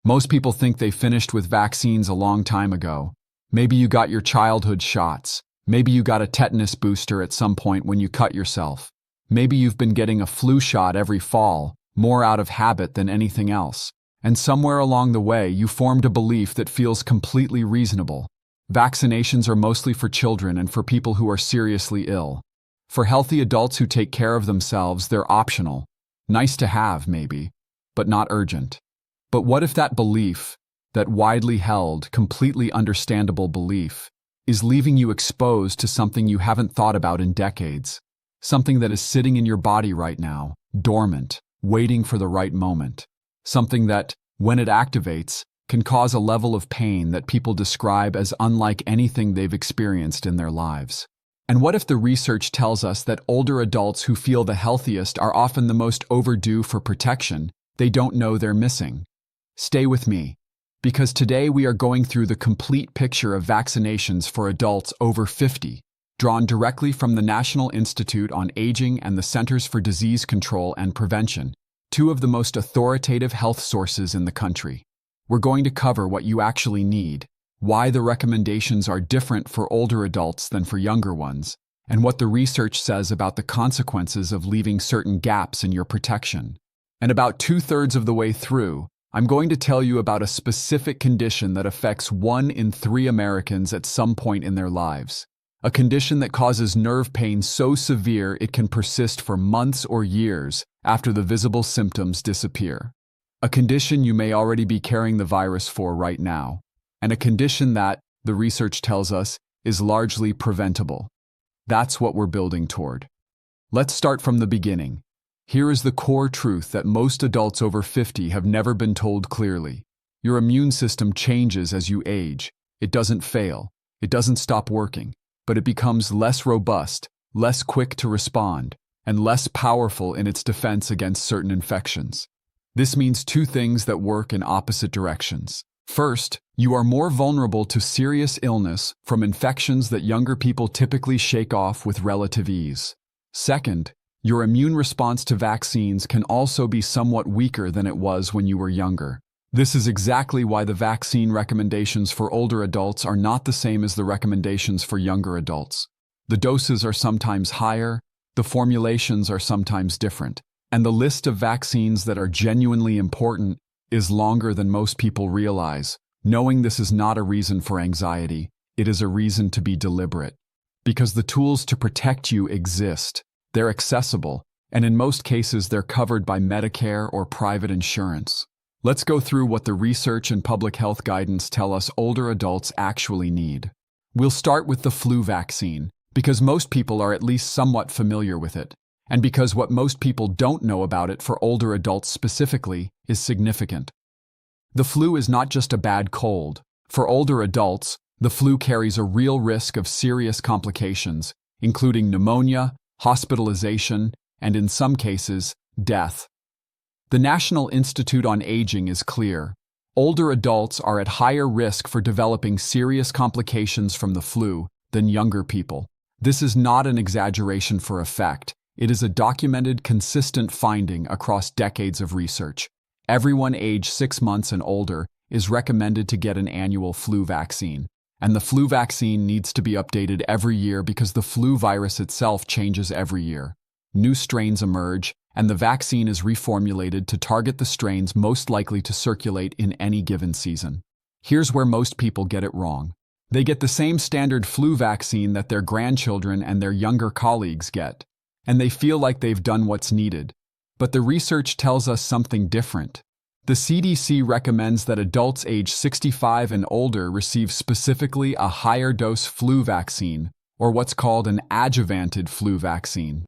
Most people think they finished with vaccines a long time ago. Maybe you got your childhood shots. Maybe you got a tetanus booster at some point when you cut yourself. Maybe you've been getting a flu shot every fall, more out of habit than anything else. And somewhere along the way, you formed a belief that feels completely reasonable. Vaccinations are mostly for children and for people who are seriously ill. For healthy adults who take care of themselves, they're optional. Nice to have, maybe, but not urgent. But what if that belief, that widely held, completely understandable belief, is leaving you exposed to something you haven't thought about in decades? Something that is sitting in your body right now, dormant, waiting for the right moment. Something that, when it activates, can cause a level of pain that people describe as unlike anything they've experienced in their lives. And what if the research tells us that older adults who feel the healthiest are often the most overdue for protection they don't know they're missing? Stay with me, because today we are going through the complete picture of vaccinations for adults over 50, drawn directly from the National Institute on Aging and the Centers for Disease Control and Prevention, two of the most authoritative health sources in the country. We're going to cover what you actually need, why the recommendations are different for older adults than for younger ones, and what the research says about the consequences of leaving certain gaps in your protection. And about 2/3 of the way through, I'm going to tell you about a specific condition that affects 1 in 3 Americans at some point in their lives. A condition that causes nerve pain so severe it can persist for months or years after the visible symptoms disappear. A condition you may already be carrying the virus for right now, and a condition that, the research tells us, is largely preventable. That's what we're building toward. Let's start from the beginning. Here is the core truth that most adults over 50 have never been told clearly. Your immune system changes as you age. It doesn't fail. It doesn't stop working, but it becomes less robust, less quick to respond, and less powerful in its defense against certain infections. This means two things that work in opposite directions. First, you are more vulnerable to serious illness from infections that younger people typically shake off with relative ease. Second, your immune response to vaccines can also be somewhat weaker than it was when you were younger. This is exactly why the vaccine recommendations for older adults are not the same as the recommendations for younger adults. The doses are sometimes higher, the formulations are sometimes different, and the list of vaccines that are genuinely important is longer than most people realize. Knowing this is not a reason for anxiety, it is a reason to be deliberate. Because the tools to protect you exist, they're accessible, and in most cases they're covered by Medicare or private insurance. Let's go through what the research and public health guidance tell us older adults actually need. We'll start with the flu vaccine, because most people are at least somewhat familiar with it, and because what most people don't know about it for older adults specifically is significant. The flu is not just a bad cold. For older adults, the flu carries a real risk of serious complications, including pneumonia, hospitalization, and in some cases, death. The National Institute on Aging is clear. Older adults are at higher risk for developing serious complications from the flu than younger people. This is not an exaggeration for effect. It is a documented, consistent finding across decades of research. Everyone aged 6 months and older is recommended to get an annual flu vaccine. And the flu vaccine needs to be updated every year because the flu virus itself changes every year. New strains emerge, and the vaccine is reformulated to target the strains most likely to circulate in any given season. Here's where most people get it wrong. They get the same standard flu vaccine that their grandchildren and their younger colleagues get, and they feel like they've done what's needed. But the research tells us something different. The CDC recommends that adults age 65 and older receive specifically a higher dose flu vaccine, or what's called an adjuvanted flu vaccine.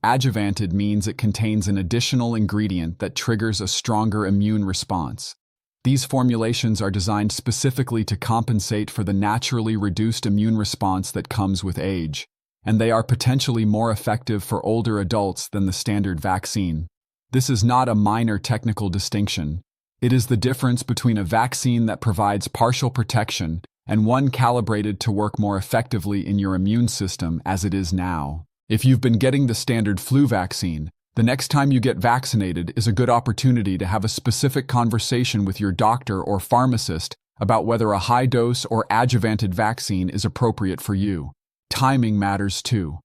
Adjuvanted means it contains an additional ingredient that triggers a stronger immune response. These formulations are designed specifically to compensate for the naturally reduced immune response that comes with age, and they are potentially more effective for older adults than the standard vaccine. This is not a minor technical distinction. It is the difference between a vaccine that provides partial protection and one calibrated to work more effectively in your immune system as it is now. If you've been getting the standard flu vaccine, The next time you get vaccinated is a good opportunity to have a specific conversation with your doctor or pharmacist about whether a high-dose or adjuvanted vaccine is appropriate for you. Timing matters too.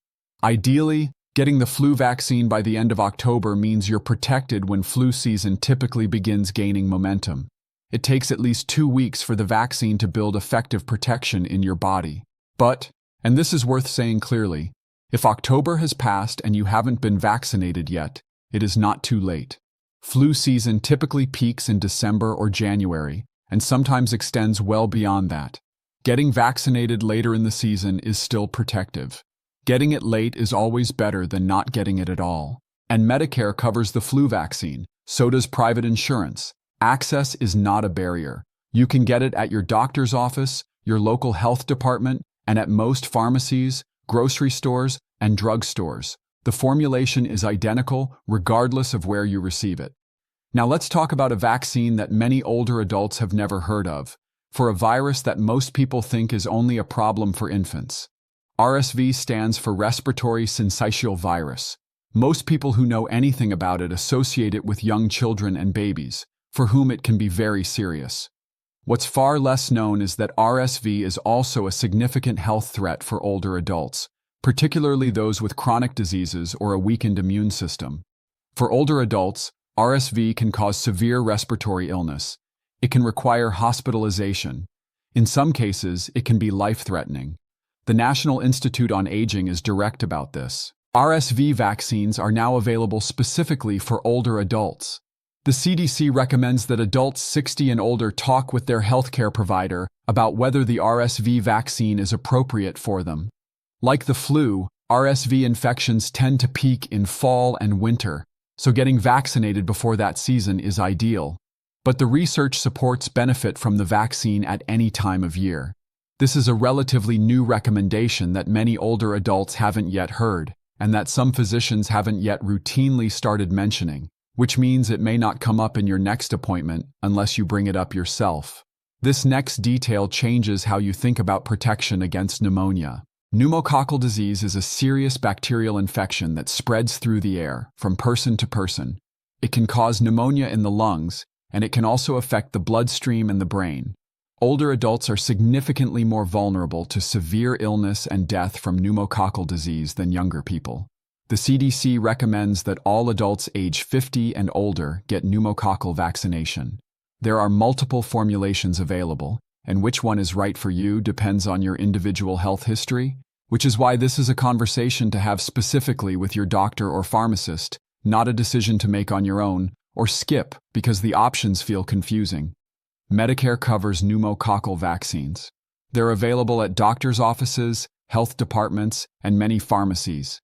Ideally, getting the flu vaccine by the end of October means you're protected when flu season typically begins gaining momentum. It takes at least 2 weeks for the vaccine to build effective protection in your body. But, and this is worth saying clearly, if October has passed and you haven't been vaccinated yet, it is not too late. Flu season typically peaks in December or January, and sometimes extends well beyond that. Getting vaccinated later in the season is still protective. Getting it late is always better than not getting it at all. And Medicare covers the flu vaccine, so does private insurance. Access is not a barrier. You can get it at your doctor's office, your local health department, and at most pharmacies, grocery stores, and drugstores. The formulation is identical regardless of where you receive it. Now let's talk about a vaccine that many older adults have never heard of, for a virus that most people think is only a problem for infants. RSV stands for respiratory syncytial virus. Most people who know anything about it associate it with young children and babies, for whom it can be very serious. What's far less known is that RSV is also a significant health threat for older adults, particularly those with chronic diseases or a weakened immune system. For older adults, RSV can cause severe respiratory illness. It can require hospitalization. In some cases, it can be life-threatening. The National Institute on Aging is direct about this. RSV vaccines are now available specifically for older adults. The CDC recommends that adults 60 and older talk with their healthcare provider about whether the RSV vaccine is appropriate for them. Like the flu, RSV infections tend to peak in fall and winter, so getting vaccinated before that season is ideal. But the research supports benefit from the vaccine at any time of year. This is a relatively new recommendation that many older adults haven't yet heard, and that some physicians haven't yet routinely started mentioning, which means it may not come up in your next appointment unless you bring it up yourself. This next detail changes how you think about protection against pneumonia. Pneumococcal disease is a serious bacterial infection that spreads through the air, from person to person. It can cause pneumonia in the lungs, and it can also affect the bloodstream and the brain. Older adults are significantly more vulnerable to severe illness and death from pneumococcal disease than younger people. The CDC recommends that all adults age 50 and older get pneumococcal vaccination. There are multiple formulations available, and which one is right for you depends on your individual health history, which is why this is a conversation to have specifically with your doctor or pharmacist, not a decision to make on your own, or skip because the options feel confusing. Medicare covers pneumococcal vaccines. They're available at doctors' offices, health departments, and many pharmacies.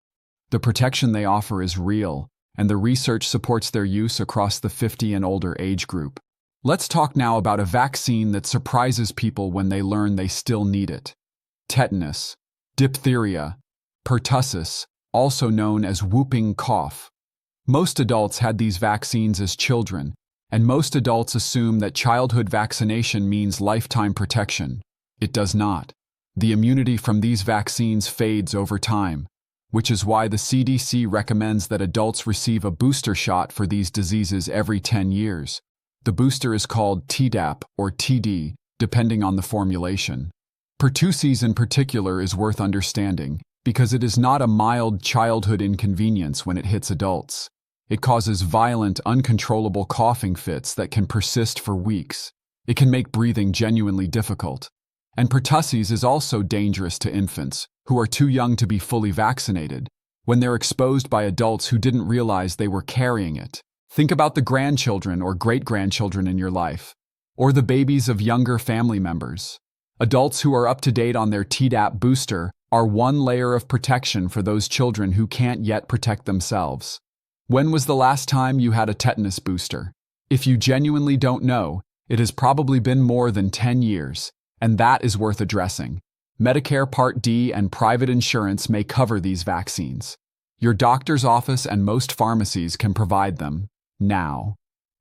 The protection they offer is real, and the research supports their use across the 50 and older age group. Let's talk now about a vaccine that surprises people when they learn they still need it. Tetanus, diphtheria, pertussis, also known as whooping cough. Most adults had these vaccines as children, and most adults assume that childhood vaccination means lifetime protection. It does not. The immunity from these vaccines fades over time, which is why the CDC recommends that adults receive a booster shot for these diseases every 10 years. The booster is called Tdap or TD, depending on the formulation. Pertussis in particular is worth understanding because it is not a mild childhood inconvenience when it hits adults. It causes violent, uncontrollable coughing fits that can persist for weeks. It can make breathing genuinely difficult. And pertussis is also dangerous to infants, who are too young to be fully vaccinated, when they're exposed by adults who didn't realize they were carrying it. Think about the grandchildren or great-grandchildren in your life, or the babies of younger family members. Adults who are up to date on their Tdap booster are one layer of protection for those children who can't yet protect themselves. When was the last time you had a tetanus booster? If you genuinely don't know, it has probably been more than 10 years, and that is worth addressing. Medicare Part D and private insurance may cover these vaccines. Your doctor's office and most pharmacies can provide them now.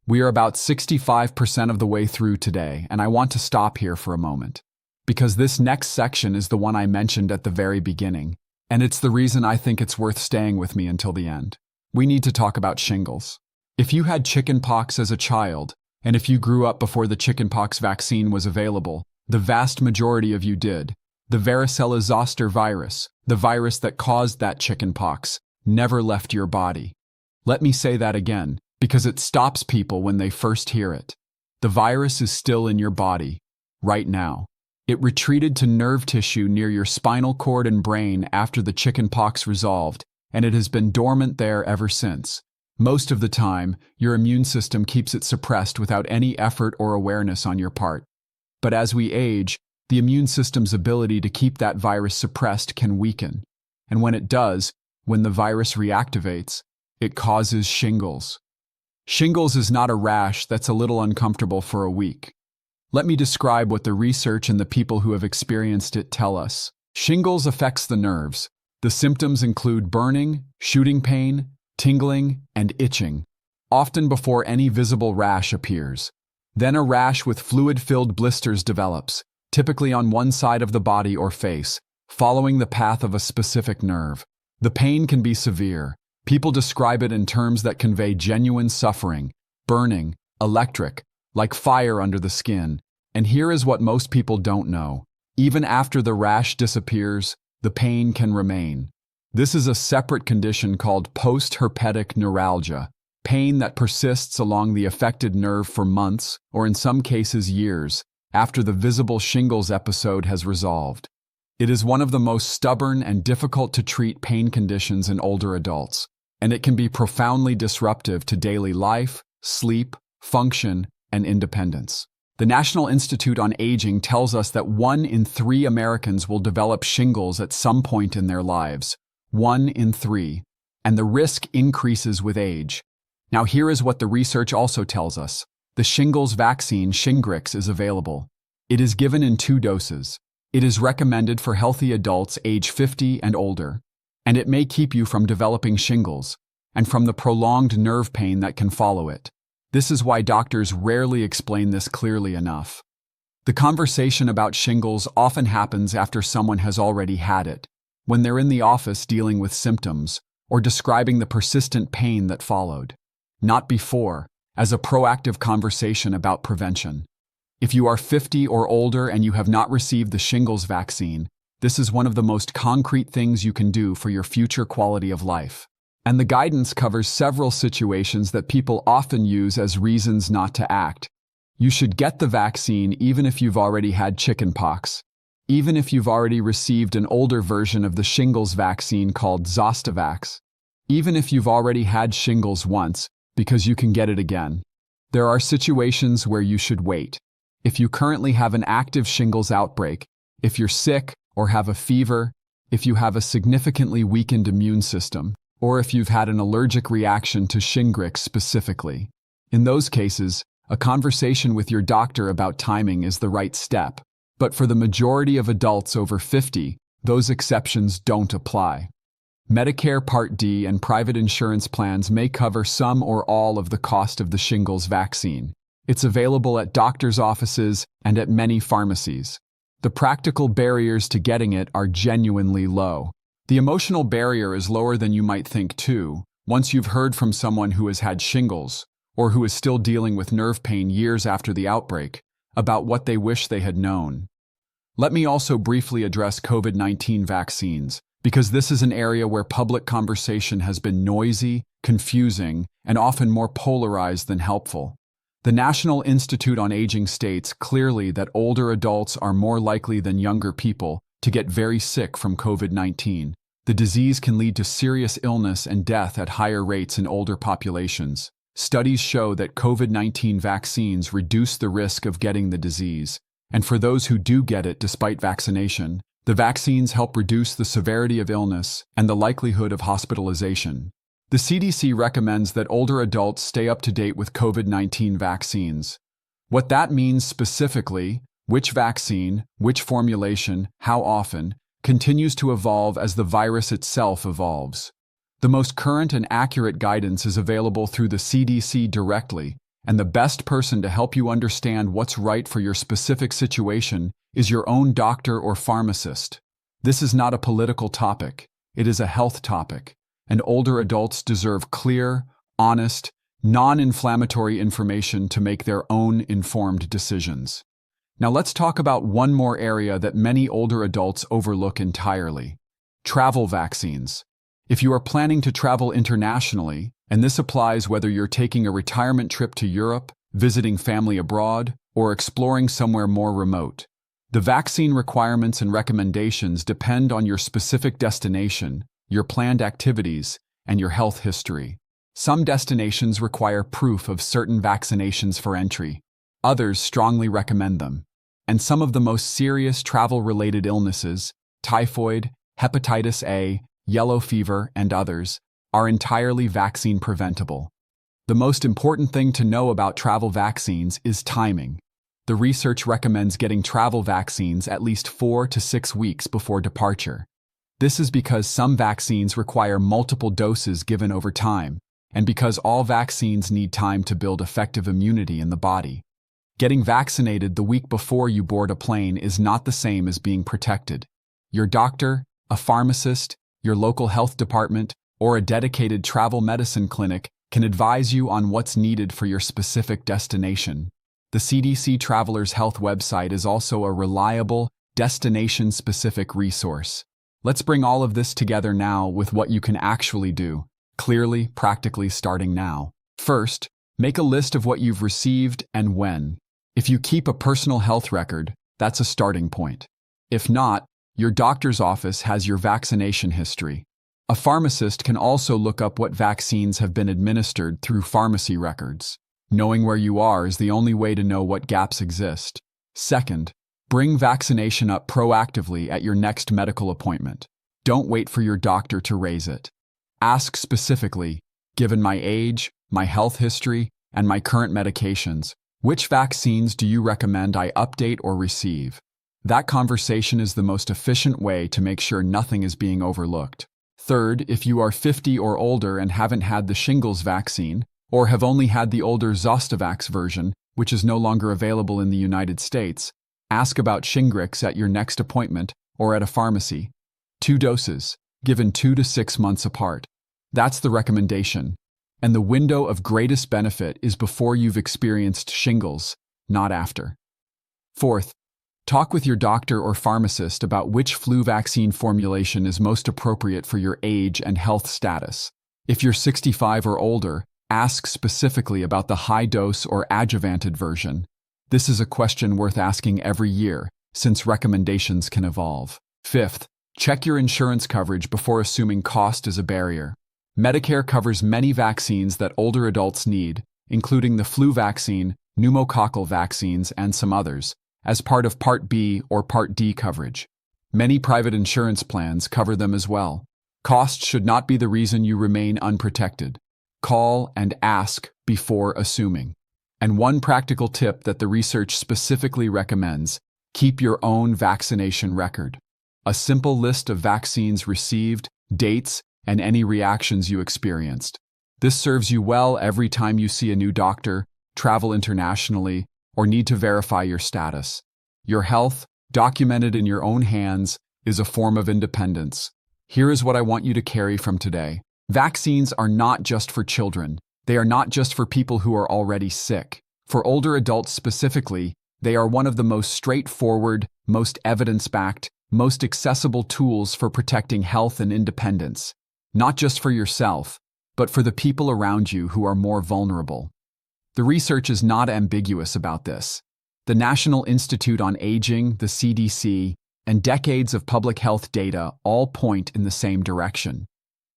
We are about 65% of the way through today, and I want to stop here for a moment, because this next section is the one I mentioned at the very beginning, and it's the reason I think it's worth staying with me until the end. we need to talk about shingles. If you had chickenpox as a child, and if you grew up before the chickenpox vaccine was available, the vast majority of you did. The varicella zoster virus, the virus that caused that chickenpox, never left your body. Let me say that again, because it stops people when they first hear it. The virus is still in your body, right now. It retreated to nerve tissue near your spinal cord and brain after the chickenpox resolved, and it has been dormant there ever since. Most of the time, your immune system keeps it suppressed without any effort or awareness on your part. But as we age, the immune system's ability to keep that virus suppressed can weaken. And when it does, when the virus reactivates, it causes shingles. Shingles is not a rash that's a little uncomfortable for a week. Let me describe what the research and the people who have experienced it tell us. Shingles affects the nerves. The symptoms include burning, shooting pain, tingling, and itching, often before any visible rash appears. Then a rash with fluid-filled blisters develops, typically on one side of the body or face, following the path of a specific nerve. The pain can be severe. People describe it in terms that convey genuine suffering, burning, electric, like fire under the skin. And here is what most people don't know. Even after the rash disappears, the pain can remain. This is a separate condition called post-herpetic neuralgia, pain that persists along the affected nerve for months, or in some cases years, after the visible shingles episode has resolved. It is one of the most stubborn and difficult to treat pain conditions in older adults, and it can be profoundly disruptive to daily life, sleep, function, and independence. The National Institute on Aging tells us that 1 in 3 Americans will develop shingles at some point in their lives. 1 in 3. And the risk increases with age. Now here is what the research also tells us. The shingles vaccine, Shingrix, is available. It is given in 2 doses. It is recommended for healthy adults age 50 and older, and it may keep you from developing shingles and from the prolonged nerve pain that can follow it. This is why doctors rarely explain this clearly enough. The conversation about shingles often happens after someone has already had it, when they're in the office dealing with symptoms or describing the persistent pain that followed. Not before, as a proactive conversation about prevention. If you are 50 or older and you have not received the shingles vaccine, this is one of the most concrete things you can do for your future quality of life. And the guidance covers several situations that people often use as reasons not to act. You should get the vaccine even if you've already had chickenpox, even if you've already received an older version of the shingles vaccine called Zostavax, even if you've already had shingles once, because you can get it again. There are situations where you should wait. If you currently have an active shingles outbreak, if you're sick or have a fever, if you have a significantly weakened immune system, or if you've had an allergic reaction to Shingrix specifically. In those cases, a conversation with your doctor about timing is the right step. But for the majority of adults over 50, those exceptions don't apply. Medicare Part D and private insurance plans may cover some or all of the cost of the shingles vaccine. It's available at doctors' offices and at many pharmacies. The practical barriers to getting it are genuinely low. The emotional barrier is lower than you might think too, once you've heard from someone who has had shingles, or who is still dealing with nerve pain years after the outbreak, about what they wish they had known. Let me also briefly address COVID-19 vaccines, because this is an area where public conversation has been noisy, confusing, and often more polarized than helpful. The National Institute on Aging states clearly that older adults are more likely than younger people to get very sick from COVID-19. The disease can lead to serious illness and death at higher rates in older populations. Studies show that COVID-19 vaccines reduce the risk of getting the disease, and for those who do get it despite vaccination, the vaccines help reduce the severity of illness and the likelihood of hospitalization. The CDC recommends that older adults stay up to date with COVID-19 vaccines. What that means specifically, which vaccine, which formulation, how often, continues to evolve as the virus itself evolves. The most current and accurate guidance is available through the CDC directly, and the best person to help you understand what's right for your specific situation is your own doctor or pharmacist. This is not a political topic. It is a health topic. and older adults deserve clear, honest, non-inflammatory information to make their own informed decisions. Now let's talk about one more area that many older adults overlook entirely: travel vaccines. If you are planning to travel internationally, and this applies whether you're taking a retirement trip to Europe, visiting family abroad, or exploring somewhere more remote, the vaccine requirements and recommendations depend on your specific destination, your planned activities, and your health history. Some destinations require proof of certain vaccinations for entry. Others strongly recommend them. And some of the most serious travel-related illnesses, typhoid, hepatitis A, yellow fever, and others, are entirely vaccine preventable. The most important thing to know about travel vaccines is timing. The research recommends getting travel vaccines at least 4 to 6 weeks before departure. This is because some vaccines require multiple doses given over time, and because all vaccines need time to build effective immunity in the body. Getting vaccinated the week before you board a plane is not the same as being protected. Your doctor, a pharmacist, your local health department, or a dedicated travel medicine clinic can advise you on what's needed for your specific destination. The CDC Travelers Health website is also a reliable, destination-specific resource. Let's bring all of this together now with what you can actually do, clearly, practically starting now. First, make a list of what you've received and when. If you keep a personal health record, that's a starting point. If not, your doctor's office has your vaccination history. A pharmacist can also look up what vaccines have been administered through pharmacy records. Knowing where you are is the only way to know what gaps exist. Second, bring vaccination up proactively at your next medical appointment. Don't wait for your doctor to raise it. Ask specifically, given my age, my health history, and my current medications, which vaccines do you recommend I update or receive? That conversation is the most efficient way to make sure nothing is being overlooked. Third, if you are 50 or older and haven't had the Shingles vaccine, or have only had the older Zostavax version, which is no longer available in the United States, ask about Shingrix at your next appointment or at a pharmacy. 2 doses, given 2 to 6 months apart. That's the recommendation. And the window of greatest benefit is before you've experienced shingles, not after. Fourth, talk with your doctor or pharmacist about which flu vaccine formulation is most appropriate for your age and health status. If you're 65 or older, ask specifically about the high-dose or adjuvanted version. This is a question worth asking every year, since recommendations can evolve. Fifth, check your insurance coverage before assuming cost is a barrier. Medicare covers many vaccines that older adults need, including the flu vaccine, pneumococcal vaccines, and some others, as part of Part B or Part D coverage. Many private insurance plans cover them as well. Cost should not be the reason you remain unprotected. Call and ask before assuming. And one practical tip that the research specifically recommends: keep your own vaccination record. A simple list of vaccines received, dates, and any reactions you experienced. This serves you well every time you see a new doctor, travel internationally, or need to verify your status. Your health, documented in your own hands, is a form of independence. Here is what I want you to carry from today. Vaccines are not just for children. They are not just for people who are already sick. For older adults specifically, they are one of the most straightforward, most evidence-backed, most accessible tools for protecting health and independence. Not just for yourself, but for the people around you who are more vulnerable. The research is not ambiguous about this. The National Institute on Aging, the CDC, and decades of public health data all point in the same direction.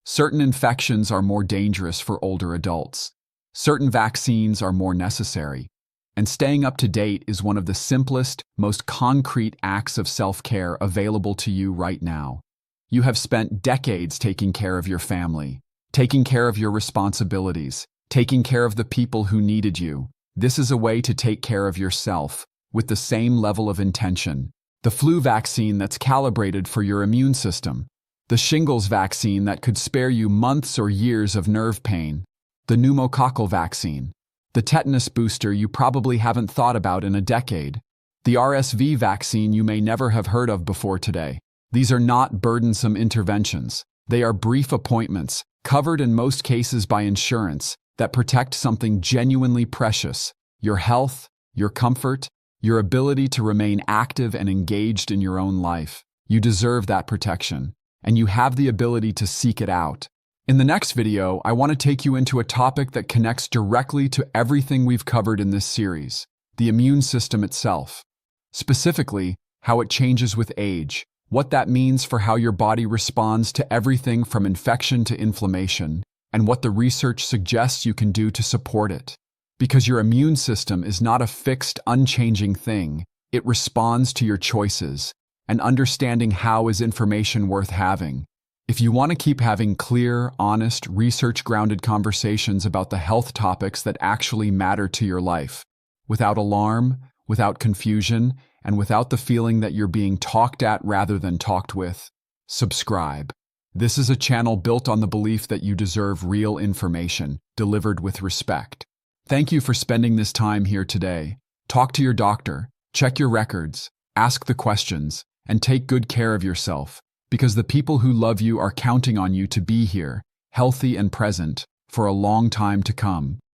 Certain infections are more dangerous for older adults. Certain vaccines are more necessary. And staying up to date is one of the simplest, most concrete acts of self-care available to you right now. You have spent decades taking care of your family, taking care of your responsibilities, taking care of the people who needed you. This is a way to take care of yourself with the same level of intention. The flu vaccine that's calibrated for your immune system. The shingles vaccine that could spare you months or years of nerve pain. The pneumococcal vaccine. The tetanus booster you probably haven't thought about in a decade. The RSV vaccine you may never have heard of before today. These are not burdensome interventions. They are brief appointments, covered in most cases by insurance, that protect something genuinely precious: your health, your comfort, your ability to remain active and engaged in your own life. You deserve that protection, and you have the ability to seek it out. In the next video, I want to take you into a topic that connects directly to everything we've covered in this series: the immune system itself. Specifically, how it changes with age, what that means for how your body responds to everything from infection to inflammation, and what the research suggests you can do to support it. Because your immune system is not a fixed, unchanging thing, it responds to your choices, and understanding how is information worth having. If you want to keep having clear, honest, research-grounded conversations about the health topics that actually matter to your life, without alarm, without confusion, and without the feeling that you're being talked at rather than talked with, subscribe. This is a channel built on the belief that you deserve real information, delivered with respect. Thank you for spending this time here today. Talk to your doctor, check your records, ask the questions, and take good care of yourself, because the people who love you are counting on you to be here, healthy and present, for a long time to come.